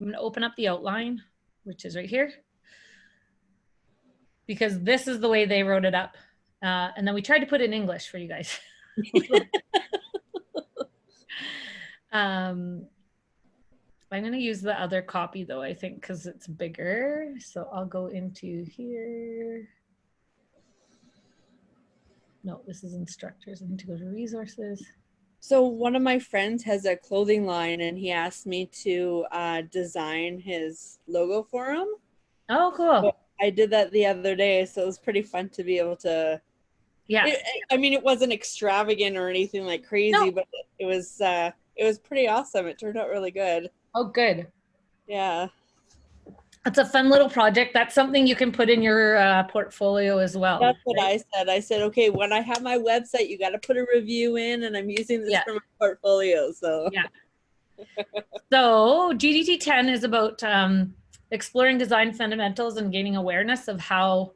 I'm going to open up the outline, which is right here, because this is the way they wrote it up. And then we tried to put it in English for you guys. I'm going to use the other copy though, I think, because it's bigger. So I'll go into here. No, this is instructors. I need to go to resources. So one of my friends has a clothing line and he asked me to design his logo for him. Oh, cool. So I did that the other day. So it was pretty fun to be able to, yeah. I mean, it wasn't extravagant or anything like crazy, no. But it was pretty awesome. It turned out really good. Oh, good. Yeah. It's a fun little project. That's something you can put in your portfolio as well. That's what I said. I said, okay, when I have my website, you got to put a review in, and I'm using this for my portfolio. So yeah. So GDT 10 is about exploring design fundamentals and gaining awareness of how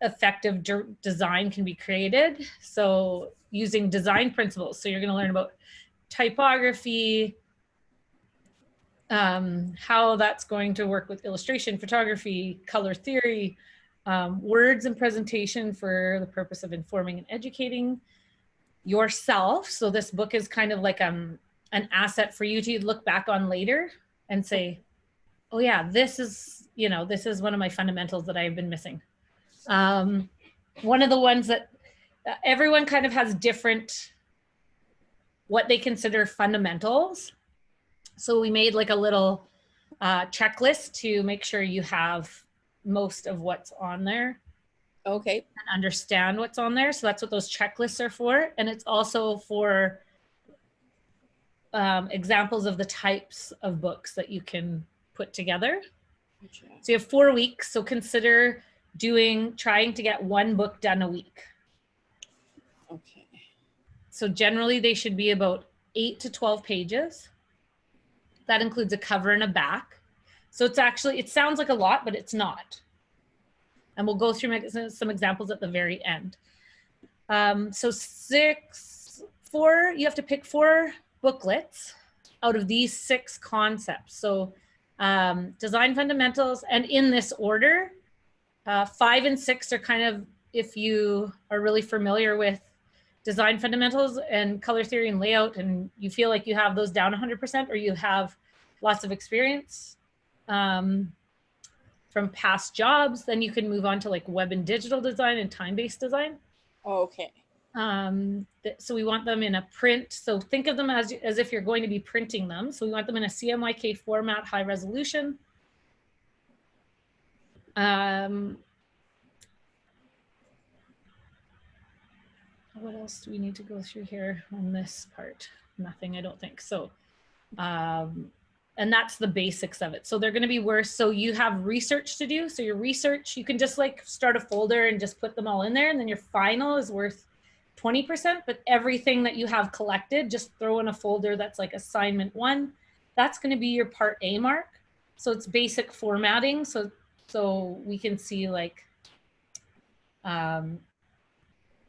effective design can be created. So using design principles. So you're going to learn about typography, how that's going to work with illustration, photography, color theory, words and presentation for the purpose of informing and educating yourself. So this book is kind of like an asset for you to look back on later and say, oh yeah, this is, you know, this is one of my fundamentals that I've been missing. One of the ones that everyone kind of has different, what they consider fundamentals. So we made like a little checklist to make sure you have most of what's on there. Okay. And understand what's on there. So that's what those checklists are for. And it's also for examples of the types of books that you can put together. Gotcha. So you have 4 weeks. So consider trying to get one book done a week. Okay. So generally they should be about 8 to 12 pages. That includes a cover and a back. So it's actually, it sounds like a lot, but it's not. And we'll go through some examples at the very end. So you have to pick 4 booklets out of these 6 concepts. So design fundamentals, and in this order, 5 and 6 are kind of, if you are really familiar with design fundamentals and color theory and layout, and you feel like you have those down 100%, or you have lots of experience from past jobs, then you can move on to like web and digital design and time-based design. Oh, okay. So we want them in a print. So think of them as if you're going to be printing them. So we want them in a CMYK format, high resolution. What else do we need to go through here on this part? Nothing, I don't think. So, and that's the basics of it. So they're going to be worse. So you have research to do. So your research, you can just like start a folder and just put them all in there. And then your final is worth 20%, but everything that you have collected, just throw in a folder that's like assignment 1. That's going to be your part A mark. So it's basic formatting. So we can see like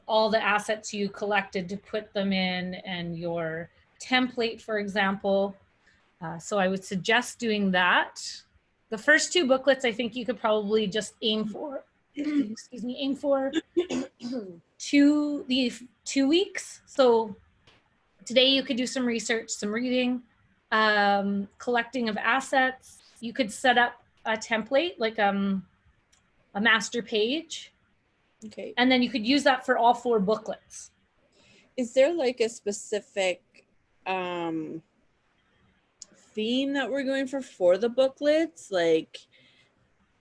all the assets you collected to put them in, and your template, for example. So I would suggest doing that. The first 2 booklets, I think you could probably just aim for, excuse me, aim for 2 weeks. So today you could do some research, some reading, collecting of assets. You could set up a template, like a master page. Okay. And then you could use that for all 4 booklets. Is there like a specific theme that we're going for the booklets? Like,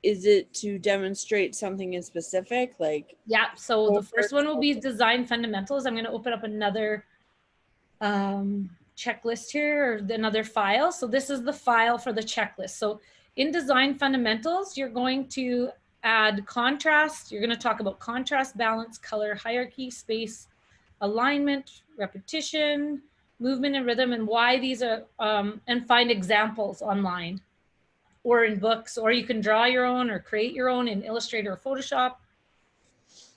is it to demonstrate something in specific? Like, yeah, so the first one will be design fundamentals. I'm going to open up another checklist here, or another file. So this is the file for the checklist. So in design fundamentals, you're going to add contrast. You're going to talk about contrast, balance, color, hierarchy, space, alignment, repetition, movement and rhythm, and why these are, and find examples online or in books, or you can draw your own or create your own in Illustrator or Photoshop,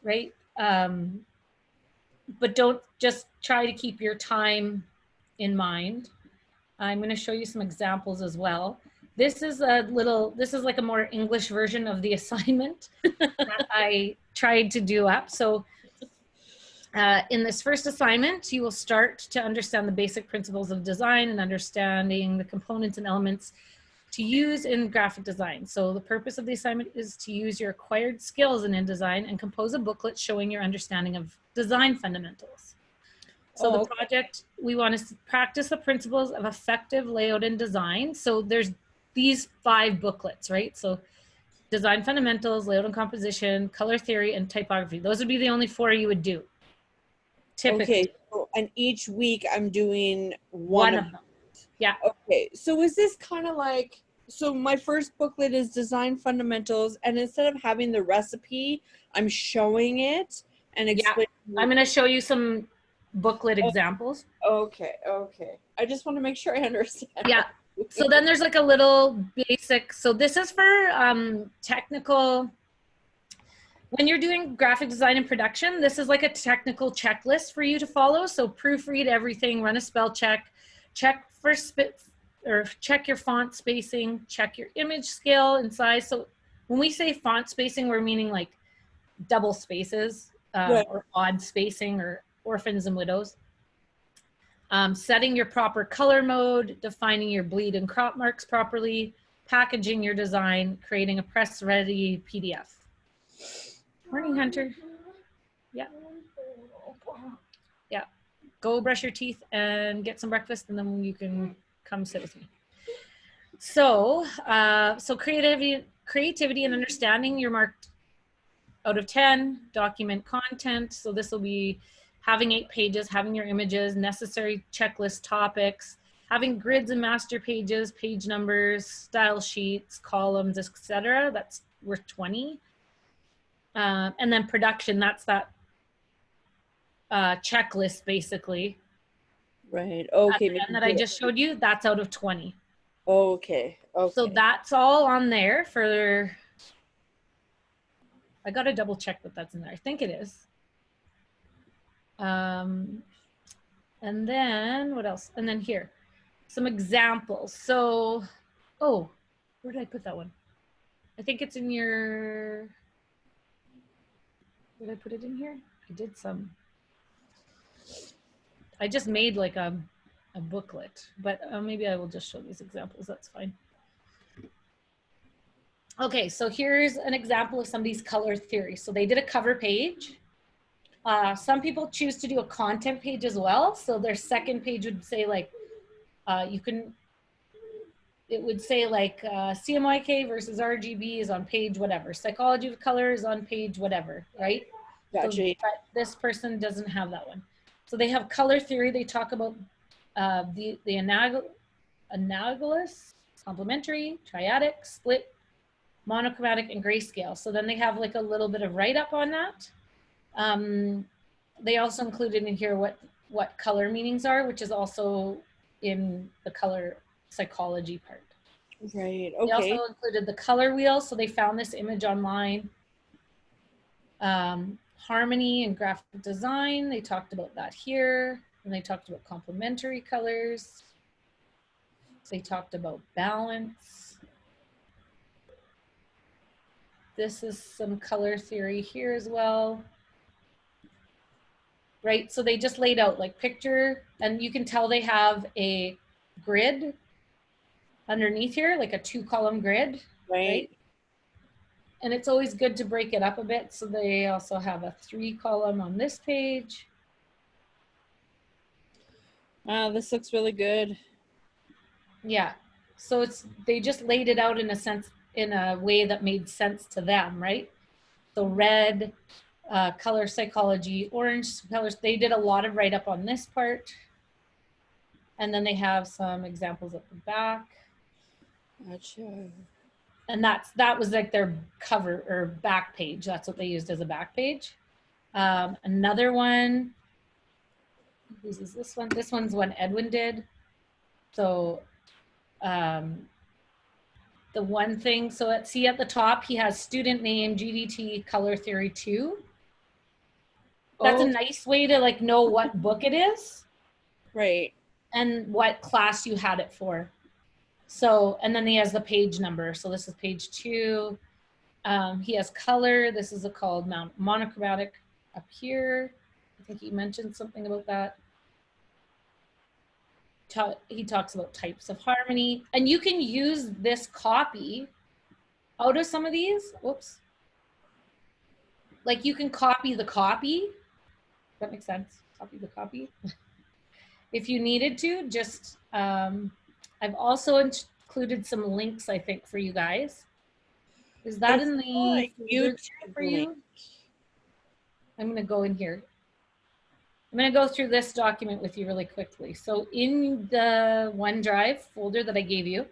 right? But don't just try to keep your time in mind. I'm going to show you some examples as well. this is like a more English version of the assignment that I tried to do up. So in this first assignment, you will start to understand the basic principles of design and understanding the components and elements to use in graphic design. So the purpose of the assignment is to use your acquired skills in InDesign and compose a booklet showing your understanding of design fundamentals. So the project, we want to practice the principles of effective layout and design. So there's these 5 booklets, right? So design fundamentals, layout and composition, color theory, and typography. Those would be the only 4 you would do. Typically. Okay, so, and each week I'm doing one of them. Yeah. Okay, so is this kind of like, so my first booklet is design fundamentals, and instead of having the recipe, I'm showing it and explaining. Yeah. I'm going to show you some booklet examples. Okay. I just want to make sure I understand. Yeah. So then there's like a little basic, so this is for technical, when you're doing graphic design and production, this is like a technical checklist for you to follow. So proofread everything, run a spell check, check for check your font spacing, check your image scale and size. So when we say font spacing, we're meaning like double spaces or odd spacing or orphans and widows. Setting your proper color mode, defining your bleed and crop marks properly, packaging your design, creating a press-ready PDF. Morning, Hunter. Yeah. Yeah. Go brush your teeth and get some breakfast, and then you can come sit with me. So, creativity and understanding, you're marked out of 10. Document content. So this will be having 8 pages, having your images, necessary checklist topics, having grids and master pages, page numbers, style sheets, columns, etc. That's worth 20. And then production, that's that checklist basically. Right. Okay. And that I just showed you, that's out of 20. Okay. So that's all on there for, I got to double check that that's in there. I think it is. And then what else? And then here, some examples. So, oh, where did I put that one? I think it's in your, did I put it in here? I did some. I just made like a booklet, but maybe I will just show these examples. That's fine. Okay, so here's an example of somebody's color theory. So they did a cover page. Some people choose to do a content page as well. So their second page would say like, it would say like CMYK versus RGB is on page whatever. Psychology of color is on page whatever, right? Gotcha. So, but this person doesn't have that one. So they have color theory. They talk about the analogous, complementary, triadic, split, monochromatic, and grayscale. So then they have like a little bit of write-up on that. They also included in here what color meanings are, which is also in the color psychology part. Right. Okay. They also included the color wheel. So they found this image online. Harmony and graphic design, they talked about that here. And they talked about complementary colors. They talked about balance. This is some color theory here as well. Right, so they just laid out like picture, and you can tell they have a grid underneath here, like a 2-column grid, right? And it's always good to break it up a bit. So they also have a 3-column on this page. Wow, this looks really good. Yeah, so they just laid it out in a sense, in a way that made sense to them, right? So red, color psychology, orange colors. They did a lot of write-up on this part. And then they have some examples at the back. Gotcha. And that was like their cover or back page. That's what they used as a back page. Another one, whose is this one? This one's one Edwin did. So the one thing, so see at the top, he has student name, GDT, color theory 2. That's a nice way to like know what book it is. Right. And what class you had it for. So, and then he has the page number. So this is page 2. He has color. This is called monochromatic up here. I think he mentioned something about that. He talks about types of harmony. And you can use this copy out of some of these. Whoops. Like you can copy the copy. Does that make sense? Copy the copy. If you needed to, just, I've also included some links, I think, for you guys. Is that in the like folder for you? I'm going to go in here. I'm going to go through this document with you really quickly. So in the OneDrive folder that I gave you,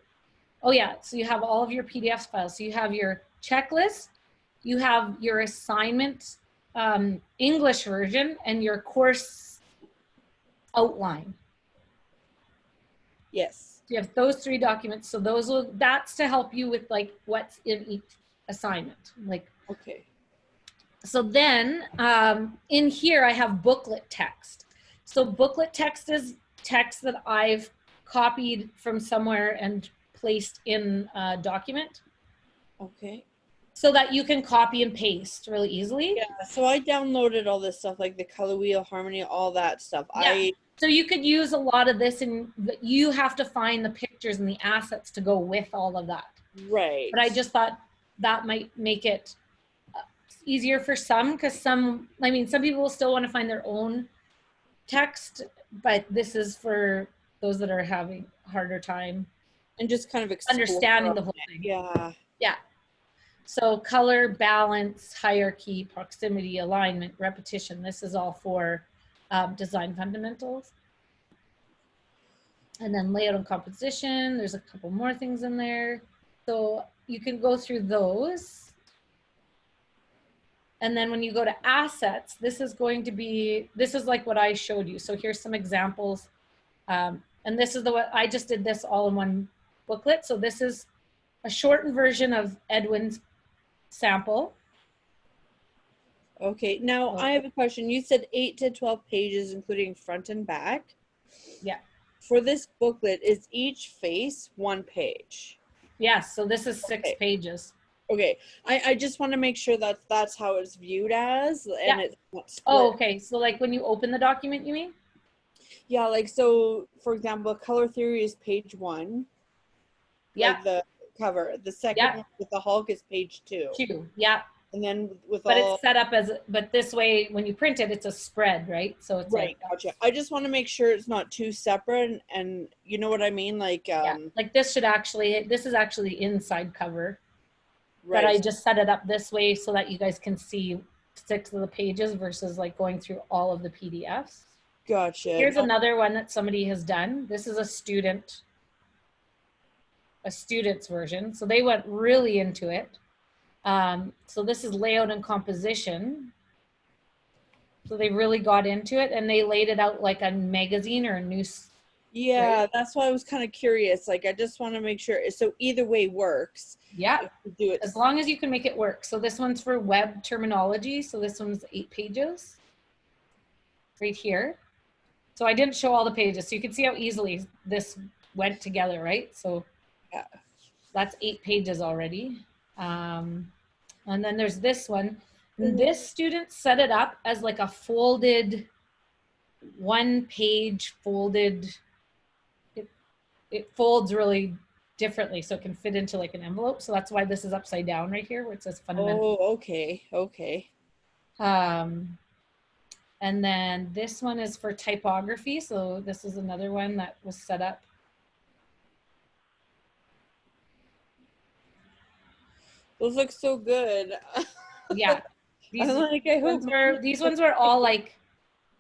oh yeah, so you have all of your PDF files. So you have your checklist, you have your assignment English version, and your course outline. Yes. So you have those 3 documents. So that's to help you with like what's in each assignment. Like, okay. So then in here, I have booklet text. So booklet text is text that I've copied from somewhere and placed in a document. Okay. So that you can copy and paste really easily. Yeah, so I downloaded all this stuff, like the color wheel, harmony, all that stuff. Yeah. So you could use a lot of this, and you have to find the pictures and the assets to go with all of that. Right. But I just thought that might make it easier for some, because some people will still want to find their own text, but this is for those that are having a harder time and just kind of understanding the whole thing. Yeah. Yeah. So color, balance, hierarchy, proximity, alignment, repetition. This is all for design fundamentals. And then layout and composition. There's a couple more things in there. So you can go through those. And then when you go to assets, this is like what I showed you. So here's some examples. And this is I just did this all in one booklet. So this is a shortened version of Edwin's sample. Okay, now I have a question. You said 8 to 12 pages, including front and back. Yeah. For this booklet, is each face 1 page? Yes, so this is 6 pages. Okay, I just want to make sure that that's how it's viewed as, and it's not split. Oh, okay, so like when you open the document, you mean? Yeah, like, so, for example, color theory is page 1. Yeah. Like the cover. The second one with the Hulk is page 2. 2, yeah. And then with it's set up as, but this way, when you print it, it's a spread, right? So it's right, gotcha. I just want to make sure it's not too separate, and you know what I mean? Like, like this is actually the inside cover. Right. But I just set it up this way so that you guys can see 6 of the pages versus like going through all of the PDFs. Gotcha. Here's another one that somebody has done. This is a student's version. So they went really into it. So this is layout and composition. So they really got into it, and they laid it out like a magazine or a news. Yeah, right? That's why I was kind of curious. Like, I just want to make sure. So either way works. Yeah, do it as long as you can make it work. So this one's for web terminology. So this one's 8 pages right here. So I didn't show all the pages, so you can see how easily this went together, right? So yeah, that's 8 pages already. And then there's this one. And this student set it up as like a folded, 1-page folded. It folds really differently, so it can fit into like an envelope. So that's why this is upside down right here, where it says fundamental. Oh, okay, okay. And then this one is for typography. So this is another one that was set up. Those look so good. Yeah. These ones were all like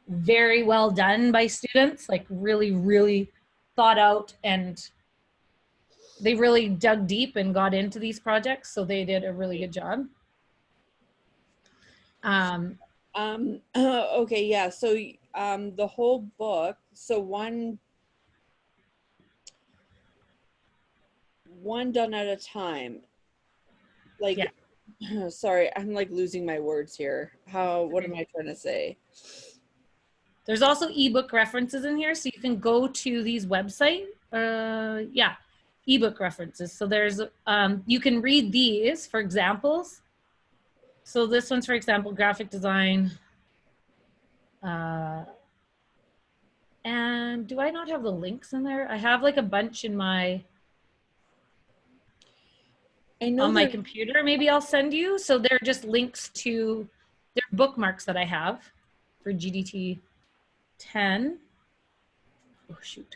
very well done by students, like really, really thought out, and they really dug deep and got into these projects. So they did a really good job. Okay, yeah. So the whole book, so one done at a time. Like, yeah. Sorry, I'm like losing my words here. What am I trying to say? There's also ebook references in here, so you can go to these websites. Yeah, Ebook References. So there's, you can read these for examples. So this one's, for example, graphic design. And do I not have the links in there? I have like a bunch in my, on my computer. Maybe I'll send you. So they're just links to, they're bookmarks that I have for GDT 10. Oh, shoot.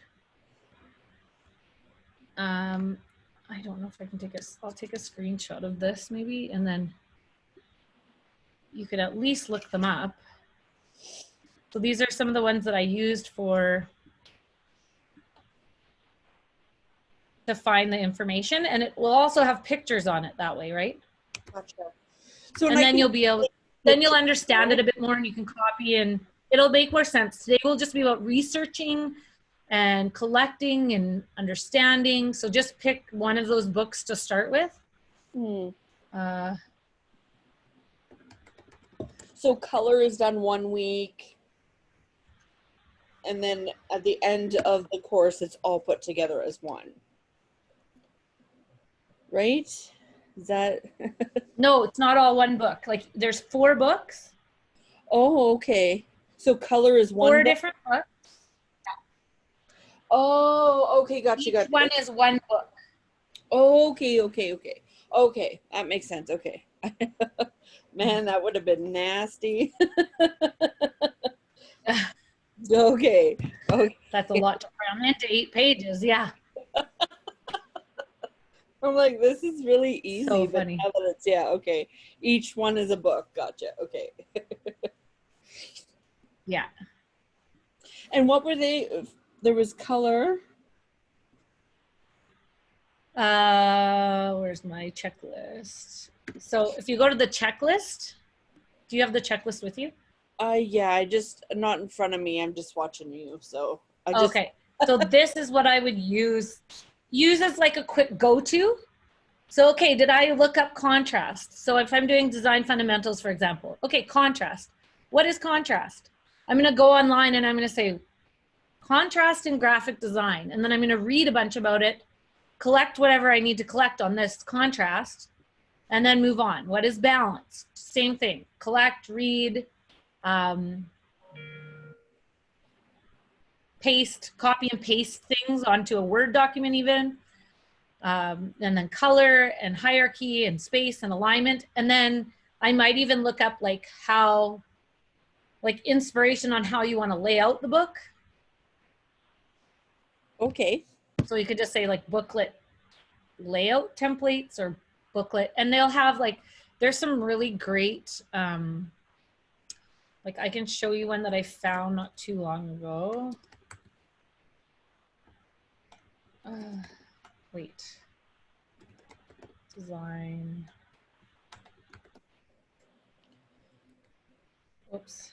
I don't know if I can take I'll take a screenshot of this maybe, and then you could at least look them up. So these are some of the ones that I used to find the information, and it will also have pictures on it that way, right? Gotcha. So and then you'll be able, then you'll understand it a bit more, and you can copy, and it'll make more sense. Today will just be about researching and collecting and understanding. So just pick one of those books to start with. So color is done 1 week, and then at the end of the course, it's all put together as one. Right? Is that? No, it's not all one book. Like there's 4 books. Oh, okay. So color is one. 4 different books. Oh, okay, gotcha. Each one is one book. Okay. Okay, that makes sense. Okay. Man, that would have been nasty. Okay. That's a lot to cram into 8 pages. Yeah. I'm like, this is really easy. So funny. But now that it's, yeah, okay. Each one is a book. Gotcha. Okay. Yeah. And what were they? There was color. Where's my checklist? So if you go to the checklist, do you have the checklist with you? Yeah, I just, not in front of me. I'm just watching you. So I just. Okay. So this is what I would use as like a quick go-to. So, okay, did I look up contrast? So if I'm doing design fundamentals, for example, okay, contrast. What is contrast? I'm going to go online and I'm going to say contrast in graphic design. And then I'm going to read a bunch about it, collect whatever I need to collect on this contrast, and then move on. What is balance? Same thing. Collect, read, paste, copy and paste things onto a Word document even. And then color and hierarchy and space and alignment. And then I might even look up like inspiration on how you want to lay out the book. Okay. So you could just say like booklet layout templates or booklet, and they'll have like, there's some really great, like I can show you one that I found not too long ago. Wait, design, whoops.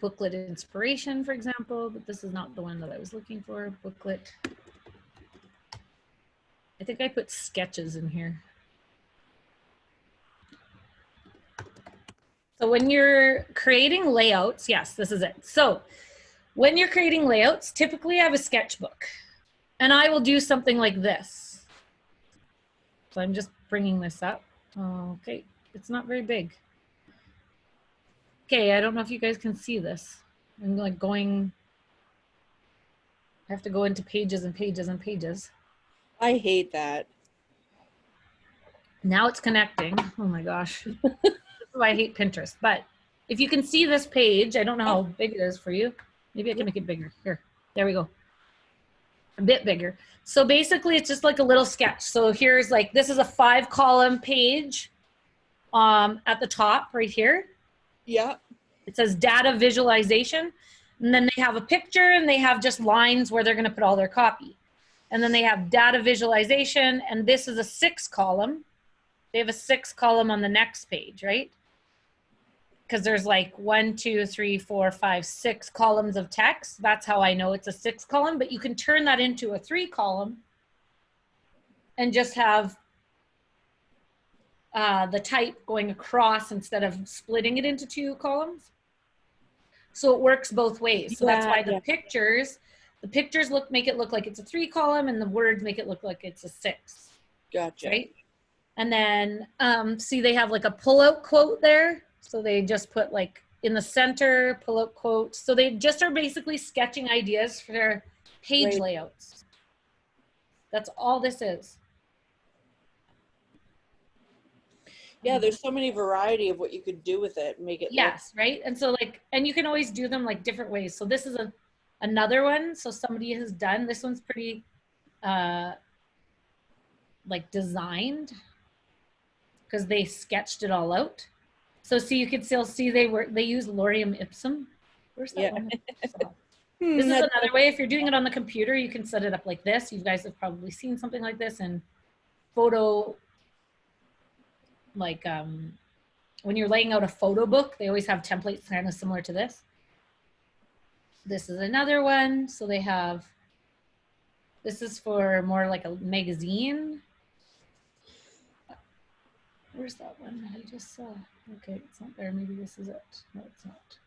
Booklet inspiration, for example, but this is not the one that I was looking for. Booklet. I think I put sketches in here. So when you're creating layouts, yes, this is it. So when you're creating layouts, typically I have a sketchbook and I will do something like this. So I'm just bringing this up. Okay, it's not very big. Okay, I don't know if you guys can see this. I'm like going, I have to go into pages and pages and pages. I hate that. Now it's connecting. Oh my gosh. This is why I hate Pinterest. But if you can see this page, I don't know how big it is for you. Maybe I can make it bigger. Here, there we go. A bit bigger. So basically it's just like a little sketch. So here's like, this is a 5-column page at the top right here. Yeah. It says data visualization. And then they have a picture and they have just lines where they're going to put all their copy. And then they have data visualization. And this is a 6-column. They have a 6-column on the next page, right? Because there's like 1, 2, 3, 4, 5, 6 columns of text. That's how I know it's a 6-column. But you can turn that into a 3-column and just have the type going across instead of splitting it into 2 columns. So it works both ways. So that's why the pictures, The pictures make it look like it's a 3 column, and the words make it look like it's a 6. Gotcha. Right? And then see, they have like a pull-out quote there. So they just put like in the center, pull-out quote. So they just are basically sketching ideas for page layouts. That's all this is. Yeah, there's so many variety of what you could do with it. Make it right? And so like, and you can always do them like different ways. So this is another one. So somebody has done, this one's pretty like designed, because they sketched it all out. So see, you can still see they use lorem ipsum. Where's that one? This is another way. If you're doing it on the computer, you can set it up like this. You guys have probably seen something like this in photo, like when you're laying out a photo book, they always have templates kind of similar to this. This is another one. So they have, this is for more like a magazine. Where's that one I just saw? Okay, it's not there. Maybe this is it. No, it's not.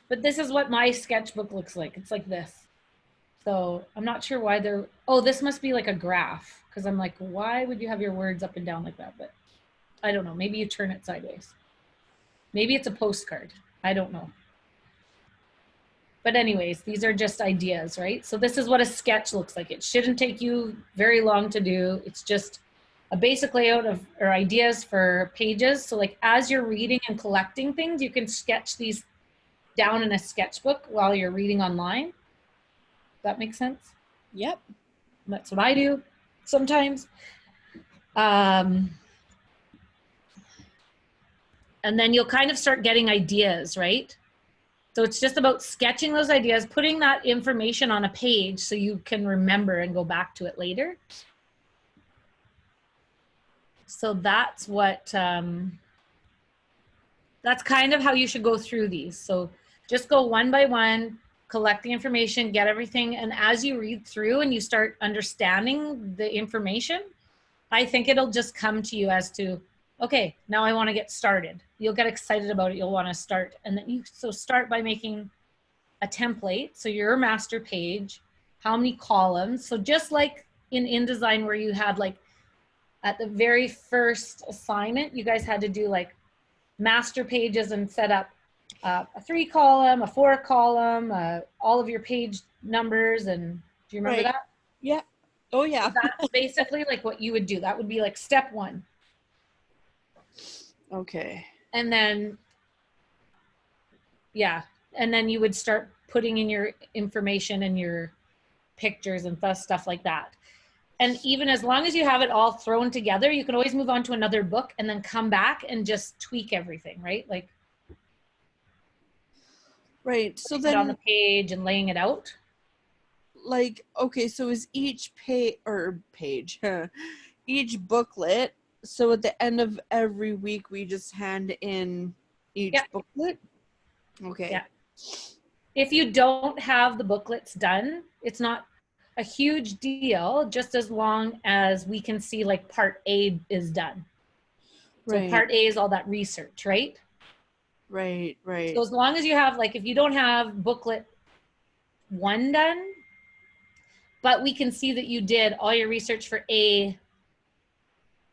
But this is what my sketchbook looks like. It's like this. So I'm not sure why they're, oh, this must be like a graph, because I'm like, why would you have your words up and down like that? But I don't know. Maybe you turn it sideways. Maybe it's a postcard. I don't know. But anyways, these are just ideas, right? So this is what a sketch looks like. It shouldn't take you very long to do. It's just a basic layout of, or ideas for pages. So like as you're reading and collecting things, you can sketch these down in a sketchbook while you're reading online. Does that make sense? Yep. That's what I do sometimes. And then you'll kind of start getting ideas, right? So it's just about sketching those ideas, putting that information on a page so you can remember and go back to it later. So that's what, that's kind of how you should go through these. So just go one by one, collect the information, get everything. And as you read through and you start understanding the information, I think it'll just come to you as to, okay, now I want to get started. You'll get excited about it. You'll want to start. And then so start by making a template. So your master page, how many columns? So just like in InDesign where you had like, at the very first assignment, you guys had to do like master pages and set up a 3 column, a 4 column, all of your page numbers. And do you remember that? Yeah. Oh yeah. So that's basically like what you would do. That would be like step 1. Okay. And then, yeah. And then you would start putting in your information and your pictures and stuff like that. And even as long as you have it all thrown together, you can always move on to another book and then come back and just tweak everything, right? Like, right. So then on the page and laying it out. Like, okay, so is each page, each booklet, so at the end of every week, we just hand in each booklet? Okay. Yeah. If you don't have the booklets done, it's not a huge deal, just as long as we can see like part A is done. So part A is all that research, right? Right. So as long as you have, like, if you don't have booklet 1 done, but we can see that you did all your research for A,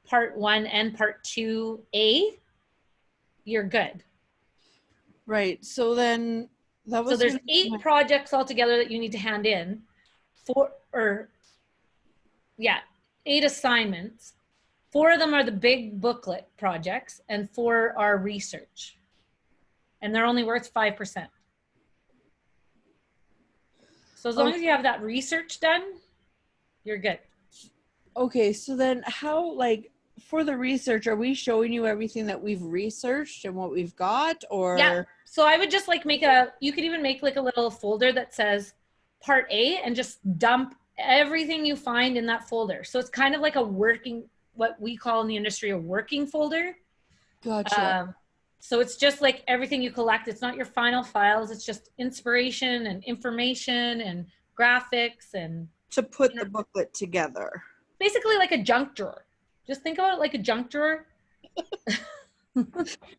part 1 and part 2A, you're good. Right. So then that was, so there's 8 projects altogether that you need to hand in. 8 assignments. 4 of them are the big booklet projects and 4 are research. And they're only worth 5%. So as long as you have that research done, you're good. Okay, so then how, like, for the research, are we showing you everything that we've researched and what we've got, or? Yeah, so I would just like you could even make like a little folder that says part A and just dump everything you find in that folder. So it's kind of like a working, what we call in the industry, a working folder. Gotcha. So it's just like everything you collect. It's not your final files. It's just inspiration and information and graphics and to put the booklet together. Basically like a junk drawer. Just think about it like a junk drawer. Oh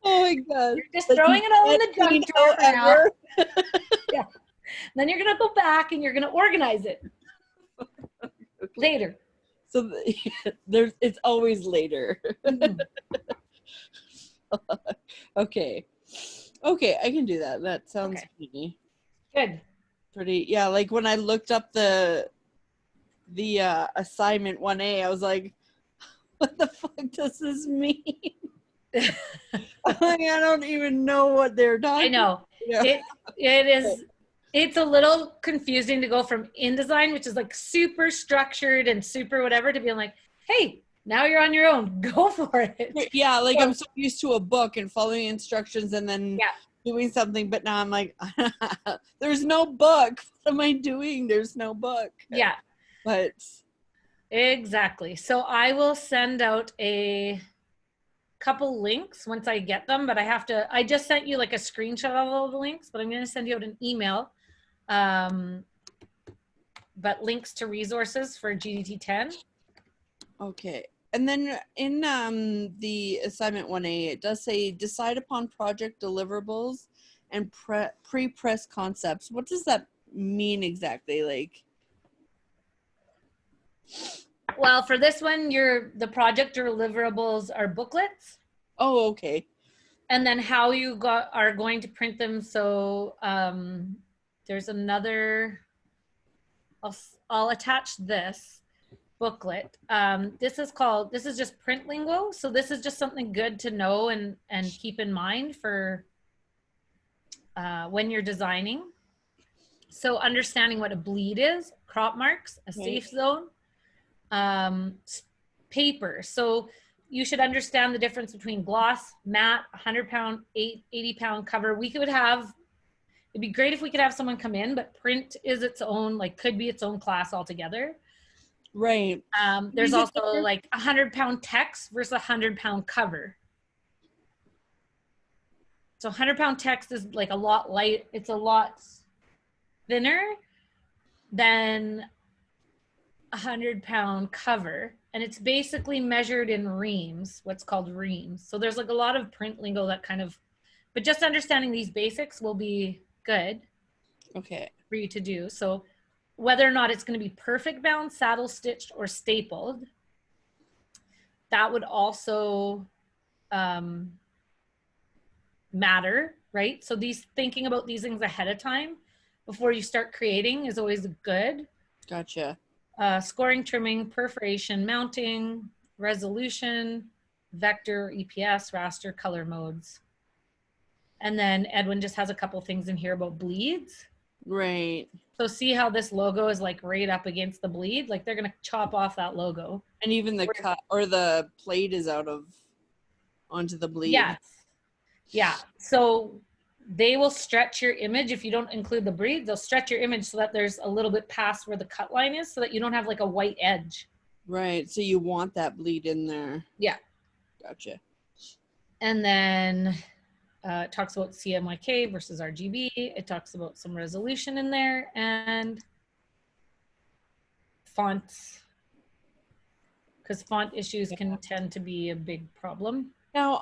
my God. You're just throwing it all in the junk drawer now. Yeah. Then you're gonna go back and you're gonna organize it later. So it's always later. Mhm. Okay. Okay, I can do that. That sounds Okay. Good. pretty, yeah, like when I looked up the assignment 1A, I was like, what the fuck does this mean? Like, I don't even know what they're talking I know. about. It is, it's a little confusing to go from InDesign, which is like super structured and super whatever, to being like, hey, now you're on your own. Go for it. Yeah, like I'm so used to a book and following instructions and then doing something, but now I'm like, there's no book. What am I doing? There's no book. Yeah. But exactly. So I will send out a couple links once I get them, but I just sent you like a screenshot of all the links, but I'm going to send you out an email. But links to resources for GDT 10. Okay. And then in the assignment 1A, it does say decide upon project deliverables and pre-press concepts. What does that mean exactly? Like, well, for this one, the project deliverables are booklets. Oh, okay. And then how you are going to print them. So there's another, I'll attach this booklet. This is just print lingo. So this is just something good to know and keep in mind for when you're designing. So understanding what a bleed is, crop marks, a safe zone, paper. So you should understand the difference between gloss, matte, 100-pound, 80-pound cover. It'd be great if we could have someone come in, but print is its own, like could be its own class altogether. Right. There's also like 100-pound text versus 100-pound cover. So 100-pound text is like a lot light. It's a lot thinner than 100-pound cover. And it's basically measured in reams, what's called reams. So there's like a lot of print lingo that but just understanding these basics will be good. Okay. For you to do. So whether or not it's going to be perfect bound, saddle stitched, or stapled, that would also matter, right? So thinking about these things ahead of time before you start creating is always good. Gotcha. Scoring, trimming, perforation, mounting, resolution, vector, EPS, raster, color modes. And then Edwin just has a couple things in here about bleeds. Right. So see how this logo is like right up against the bleed? Like they're going to chop off that logo. And even the cut or the plate is onto the bleed. Yes. Yeah. So they will stretch your image. If you don't include the bleed, they'll stretch your image so that there's a little bit past where the cut line is so that you don't have like a white edge. Right. So you want that bleed in there. Yeah. Gotcha. And then it talks about CMYK versus RGB. It talks about some resolution in there and fonts, because font issues can tend to be a big problem. Now,